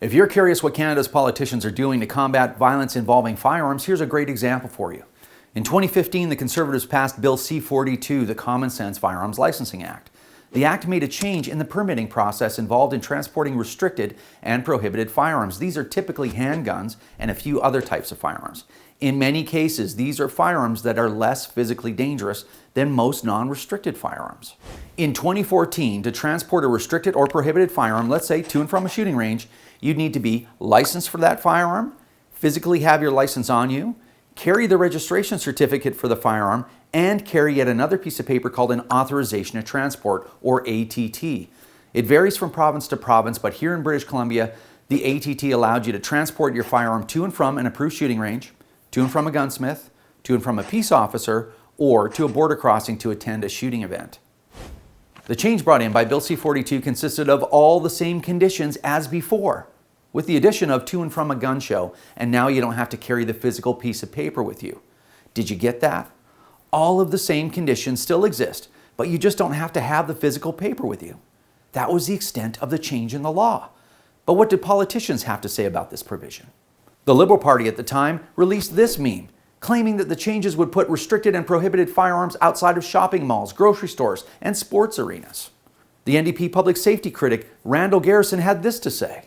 If you're curious what Canada's politicians are doing to combat violence involving firearms, here's a great example for you. In 2015, the Conservatives passed Bill C-42, the Common Sense Firearms Licensing Act. The act made a change in the permitting process involved in transporting restricted and prohibited firearms. These are typically handguns and a few other types of firearms. In many cases, these are firearms that are less physically dangerous than most non-restricted firearms. In 2014, to transport a restricted or prohibited firearm, let's say to and from a shooting range, you'd need to be licensed for that firearm, physically have your license on you, carry the registration certificate for the firearm, and carry yet another piece of paper called an authorization to transport, or ATT. It varies from province to province, but here in British Columbia, the ATT allowed you to transport your firearm to and from an approved shooting range, to and from a gunsmith, to and from a peace officer, or to a border crossing to attend a shooting event. The change brought in by Bill C-42 consisted of all the same conditions as before, with the addition of to and from a gun show, and now you don't have to carry the physical piece of paper with you. Did you get that? All of the same conditions still exist, but you just don't have to have the physical paper with you. That was the extent of the change in the law. But what did politicians have to say about this provision? The Liberal Party at the time released this meme, claiming that the changes would put restricted and prohibited firearms outside of shopping malls, grocery stores, and sports arenas. The NDP public safety critic Randall Garrison had this to say.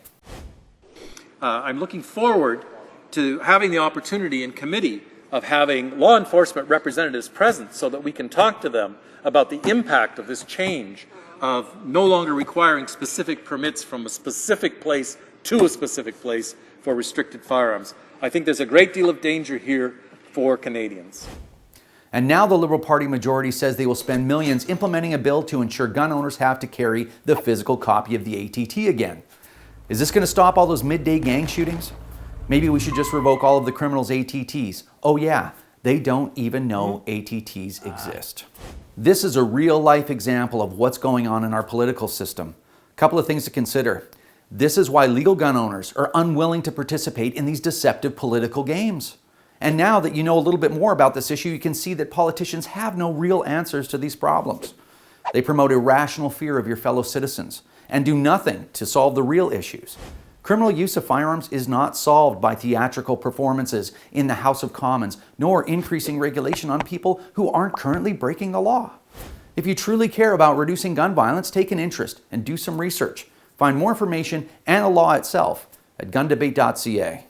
I'm looking forward to having the opportunity in committee of having law enforcement representatives present so that we can talk to them about the impact of this change of no longer requiring specific permits from a specific place to a specific place for restricted firearms. I think there's a great deal of danger here for Canadians. And now the Liberal Party majority says they will spend millions implementing a bill to ensure gun owners have to carry the physical copy of the ATT again. Is this going to stop all those midday gang shootings? Maybe we should just revoke all of the criminals' ATTs. Oh yeah, they don't even know ATTs exist. This is a real-life example of what's going on in our political system. A couple of things to consider. This is why legal gun owners are unwilling to participate in these deceptive political games. And now that you know a little bit more about this issue, you can see that politicians have no real answers to these problems. They promote irrational fear of your fellow citizens and do nothing to solve the real issues. Criminal use of firearms is not solved by theatrical performances in the House of Commons, nor increasing regulation on people who aren't currently breaking the law. If you truly care about reducing gun violence, take an interest and do some research. Find more information and the law itself at gundebate.ca.